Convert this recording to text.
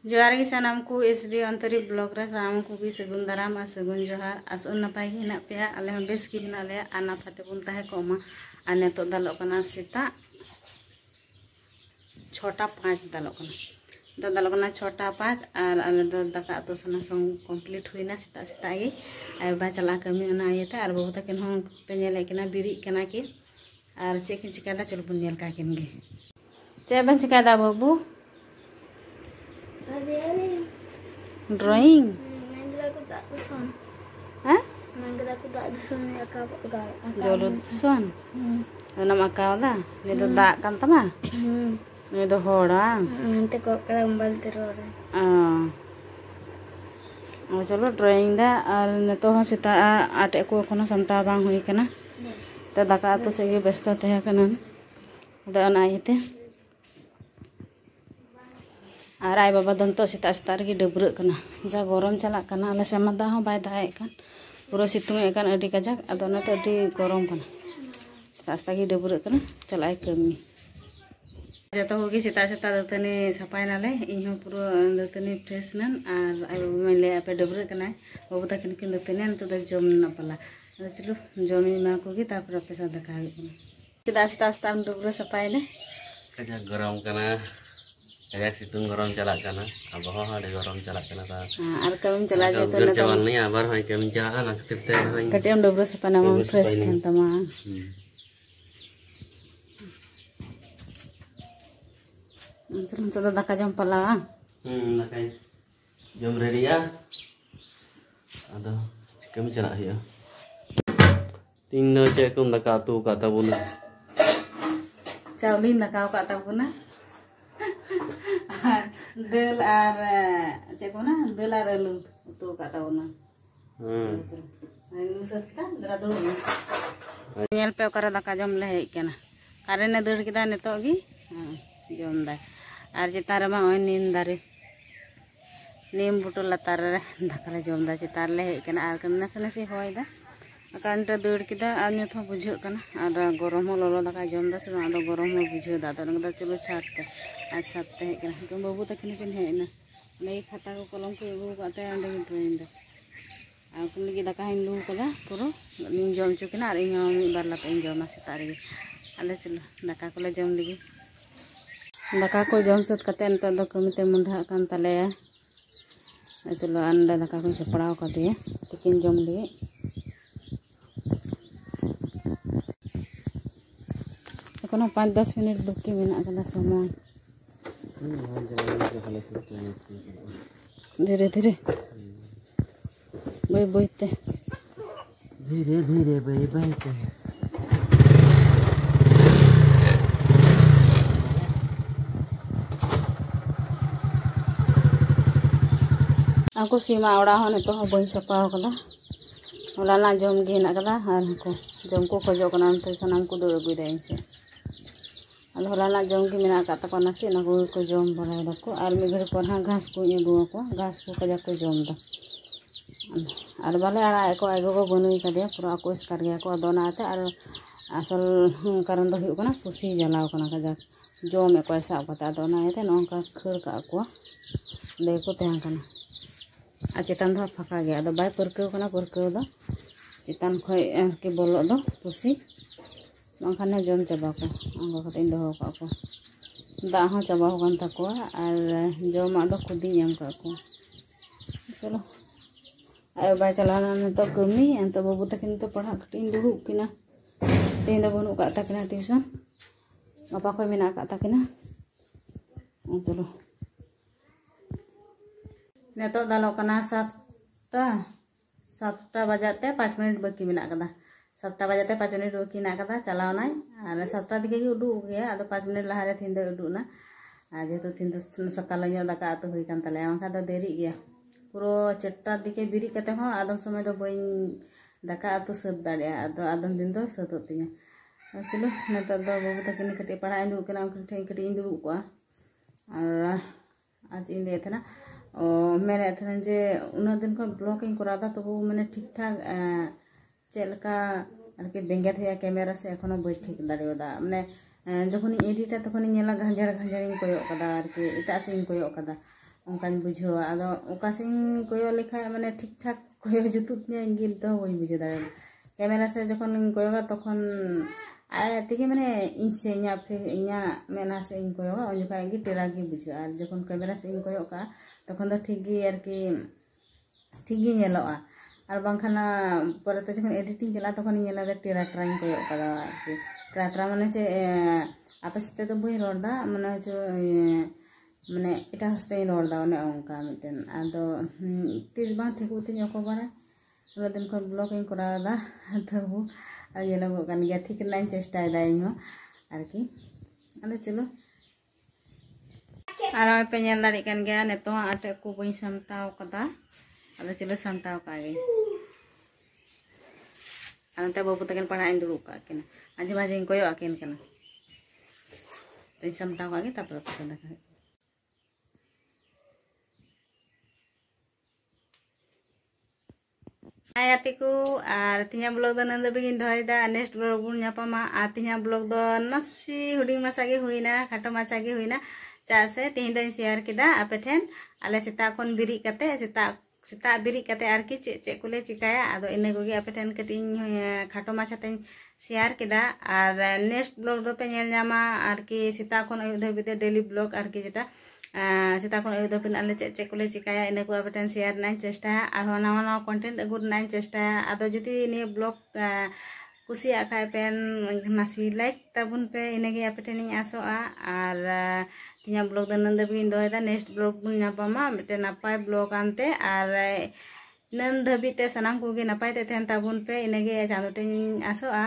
जोहार गे सानाम को SB अंतरिक blog रे सानाम को भी सगुन दाराम और सगुन जोहार आसोन नपाय गे हेना पेया आले हम बेस गे मेना लेया आ नापाय तेबुन ताहे कोमा आ नेतो दालोग कना सेता 6:05 दालोग कना तो दालोग कना 6:05 और आले दो दाका तो सना संग कंप्लीट हुईना सेता सेता गे आय बा चला कमी ओना आयते और बाबू तकिन हों पे नेले कना बिरी कना के और चेक चिकादा चलो बुन नेल का किन गे चे बन चिकादा बाबू drawing hah jolut son nama kau dah itu dak kan tama itu orang nanti kok kembali teror chalo drawing dah ar neto hon sita ate ko kono samta bang hui kana ta daka ato sege besta teh kana da na ite और आय बाबा दंतो सेता सेता रे डबरे कना जा गरम चला कना आले सेमा दा हो बाय दाए कान पूरा सितुंग एकान अडी कजाक अदो ना तो अडी गरम कना सेता सेता गे डबरे कना चलाय कमी जतो होगी सेता सेता दतनी सफाय नाले इन हो पूरा दतनी फ्रेश नन और आय बाबा मेले आपे डबरे कना बाबू तकिन किन दतनी न तो जम ना पला चलो जमी मा को गे तापर आपे सा दका गे कना सेता सेता सेता डबरे सफाय ने कजा गरम कना कजा सितुंग गरम चला कना अब हो हाडे गरम चला कना ता और कम चला जे तो ना चावल नहीं आबार होय कम चला ना कते होय कटेम डबरे सफा ना फ्रेश थन तमा चलो तो दाका जम पला दाका जम रेडी या अदो कम चला हिया तीन नो चे कुम दाका तू का तबुना चावली दाका का तबुना दल और चेकोना दल और आलू तो काटा होना आलू सकता दरा दो नेल पे ओकरा दाका जम ले हेक केना कारे ने दड़ किदा नेतो गी जम दा और चितार मा ओय नीम दारे नीम बुटो लतार रे दाका ले जम दा चितार ले हेक केना और कन्ना सने से होय दा अकांटा दड़ किदा और न्यथ बुझो कना और गरम हो लोलो दाका जम दा से आदो गरम हो बुझो दा तो नगदा चलो छाते अच्छा ते तो बाबू तकिन किन हेना नै खाता को कलम को एगो काते अंडे ड्राइंग दा आ कुन लगी दाका हिन लू कला पुरो इन जम चुकिना और इन मी बार लाते इन जमा सेता रे आले चलो दाका को ले जम लगी दाका को जम सत कते न तो कमिते मुंढा कान तले चलो अंडा दाका को सपड़ाव का दिए तकिन जम लगी कोनो 5-10 मिनट बाकी मेना कदा समय धीरे धीरे बाय बायते धीरे धीरे बाय बायते aku सीमा ओड़ा हो तो बई सपाव कदा होला ना जम गे ना कदा और को जम को खोजो कना तो सनाम को दो अगुई दे से अल होला ना जम के मेना का तको नसे ना को जम बराय दको और मी घर पर घास को एगो को घास को कजा को जम दा और बाले आड़ा को आगो को बनुई कदे पूरा को स्कार गया को दोनाते और असल कारण दो हुई कना पुसी जलाव कना कजा जम ए पैसा पता दोना एते नोंका खर का को ले को तेन कना आ चितान दो फाका गया दो बाय परकेव कना परकेव दो चितान खय के बोलो दो पुसी माखाने जम चाबा को अंगो कते दो का को दा हो चाबा हो कान ताको और जम आदो खुदी एम का को चलो आयो बाय चलाना तो कमी अंत बाबू तकिन तो पढ़ा कटिन दुरु किना तेन दो बनु का तकिना ट्यूशन गपा को मेना का तकिना चलो नेतो दालो कना 7 बजाते 5 मिनट बाकी मेना कदा 7 बजाते 5 मिनट बाकी ना कदा चलाव नाय और 7 दिके उडू गया आदो 5 मिनट लहारे थिन दो उडूना आ जेतो थिन दो सकाल नो दाका तो हुई कान तले आंखा दो देरी गया पूरो 4 दिके बिरी कते हो आदम समय दो बई दाका तो सद दाड़े आदो आदम दिन दो सद होतिया चलो नेतो दो बाबू तकिन कटे पढ़ा इंदु कना उनके ठे कटे इंदु को और आज इन ले थना मैंने थे जे उना दिन को ब्लॉगिंग करा था तो वो मैंने ठीक ठाक चलका आरके बेंगे थे कैमरा से एखोनो बई ठीक दाड़ेदा मैंने जखोनी एडिटा तखोनी नेला घांजार घांजार इन कोयो कदा आरके एटा से इन कोयो कदा onkañ bujhawa ado oka sen koyo lekha mane ठीक ठाक koyo jutut nya ingin to boy bujhe dare kamera se jokhon koyoga tokhon aya tege mane inse nya fe nya mena se in koyoga onjuka gi tera gi bujha ar jokhon kamera se in koyoga tokhon do ठीक gi arki ठीक gi nyeloa আর বাংখানা পরেতে যখন editing চালা তখন ñela de tera train koyok kada arki tra mane che apeste to boi rorda mane jo mane eta hoste rorda one onka miten ado tis bang thiku tin oko bara uno din kon blog in kora da tabu ayela go kan ya thik nain chesta dai inho arki ado chalo aro pe ñel dari kan ga neto ate ku boi samtao kada ado chalo samtao kage anante babu taken padain dulu kakin aja maje koyo akin kana to samtao kage tapor pasanda kage ayatiku artinya blog do nanda begin doida next blog bun nyapama artinya blog do nasi huding masa ge huina khato macha ge huina chase tin do share kida apethen ale sita kon biri kate sita biri kate arki che kule chikaya ado ine gogi apethen kating khato macha ten share kida ar next blog do pe nyel nyama arki sita kon ayu dhabite daily blog arki jeta sita kon ayu dhabin ale che kule chikaya ine ko apethen share nain chesta ar nawa content agur nain chesta ado jodi ni blog kusi akai pen nasi like tabun pe ine ge apethen ni asoa ar tinya blog dan nanda begin doida next blog bun nyapama mete napai blog ante ar nan dhabite sanam ko ge napai te ten tabun pe ine ge janu ten asoa